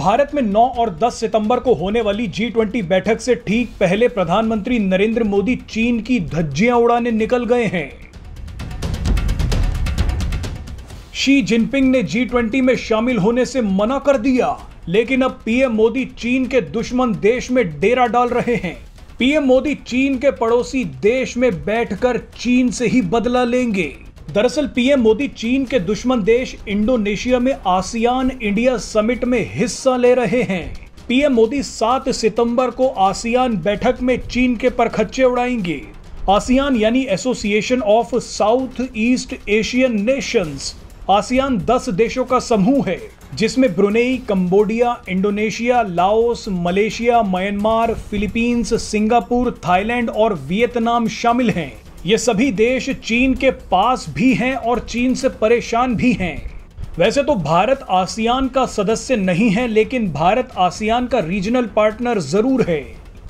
भारत में 9 और 10 सितंबर को होने वाली G20 बैठक से ठीक पहले प्रधानमंत्री नरेंद्र मोदी चीन की धज्जियां उड़ाने निकल गए हैं। शी जिनपिंग ने G20 में शामिल होने से मना कर दिया, लेकिन अब पीएम मोदी चीन के दुश्मन देश में डेरा डाल रहे हैं। पीएम मोदी चीन के पड़ोसी देश में बैठकर चीन से ही बदला लेंगे। दरअसल पीएम मोदी चीन के दुश्मन देश इंडोनेशिया में आसियान इंडिया समिट में हिस्सा ले रहे हैं। पीएम मोदी 7 सितंबर को आसियान बैठक में चीन के परखच्चे उड़ाएंगे। आसियान यानी association of south east Asian Nations ASEAN 10 देशों का समूह है, जिसमें Brunei, Cambodia, Indonesia, Laos, Malaysia, Myanmar, Philippines, Singapore, Thailand और वियतनाम शामिल हैं। ये सभी देश चीन के पास भी हैं और चीन से परेशान भी हैं। वैसे तो भारत आसियान का सदस्य नहीं है, लेकिन भारत आसियान का रीजनल पार्टनर जरूर है।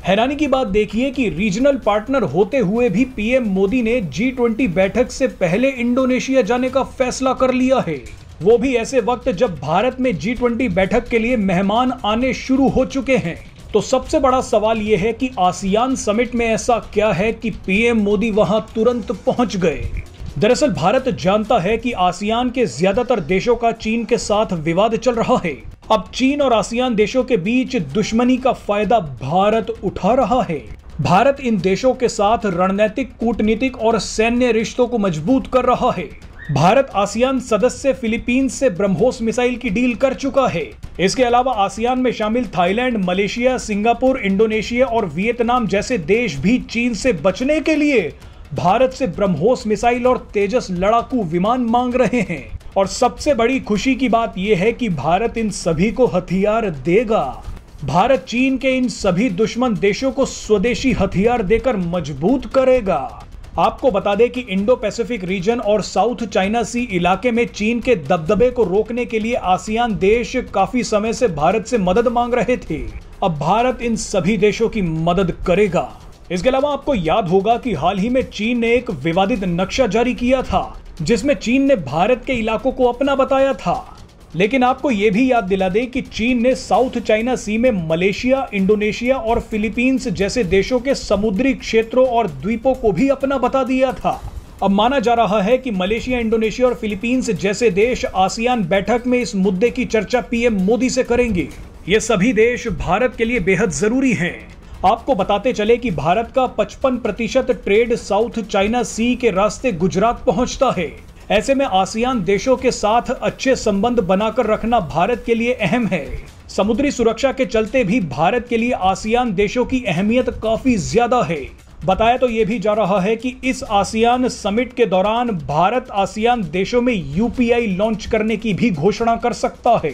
हैरानी की बात देखिए कि रीजनल पार्टनर होते हुए भी पीएम मोदी ने G20 बैठक से पहले इंडोनेशिया जाने का फैसला कर लिया है, वो भी ऐसे वक्त जब भारत में G20 बैठक के लिए मेहमान आने शुरू हो चुके हैं। तो सबसे बड़ा सवाल यह है कि आसियान समिट में ऐसा क्या है कि पीएम मोदी वहां तुरंत पहुंच गए। दरअसल भारत जानता है कि आसियान के ज्यादातर देशों का चीन के साथ विवाद चल रहा है। अब चीन और आसियान देशों के बीच दुश्मनी का फायदा भारत उठा रहा है। भारत इन देशों के साथ रणनीतिक, कूटनीतिक और सैन्य रिश्तों को मजबूत कर रहा है। भारत आसियान सदस्य फिलीपींस से ब्रह्मोस मिसाइल की डील कर चुका है। इसके अलावा आसियान में शामिल थाईलैंड, मलेशिया, सिंगापुर, इंडोनेशिया और वियतनाम जैसे देश भी चीन से बचने के लिए भारत से ब्रह्मोस मिसाइल और तेजस लड़ाकू विमान मांग रहे हैं। और सबसे बड़ी खुशी की बात यह है कि भारत इन सभी को हथियार देगा। भारत चीन के इन सभी दुश्मन देशों को स्वदेशी हथियार देकर मजबूत करेगा। आपको बता दें कि इंडो पैसिफिक रीजन और साउथ चाइना सी इलाके में चीन के दबदबे को रोकने के लिए आसियान देश काफी समय से भारत से मदद मांग रहे थे। अब भारत इन सभी देशों की मदद करेगा। इसके अलावा आपको याद होगा कि हाल ही में चीन ने एक विवादित नक्शा जारी किया था, जिसमें चीन ने भारत के इलाकों को अपना बताया था। लेकिन आपको यह भी याद दिला दें कि चीन ने साउथ चाइना सी में मलेशिया, इंडोनेशिया और फिलीपींस जैसे देशों के समुद्री क्षेत्रों और द्वीपों को भी अपना बता दिया था। अब माना जा रहा है कि मलेशिया, इंडोनेशिया और फिलीपींस जैसे देश आसियान बैठक में इस मुद्दे की चर्चा पीएम मोदी से करेंगे। ये सभी देश भारत के लिए बेहद जरूरी हैं। आपको बताते चले कि भारत का 55% ट्रेड साउथ चाइना सी के रास्ते गुजरात पहुंचता है। ऐसे में आसियान देशों के साथ अच्छे संबंध बनाकर रखना भारत के लिए अहम है। समुद्री सुरक्षा के चलते भी भारत के लिए आसियान देशों की अहमियत काफी ज्यादा है। बताया तो ये भी जा रहा है कि इस आसियान समिट के दौरान भारत आसियान देशों में UPI लॉन्च करने की भी घोषणा कर सकता है।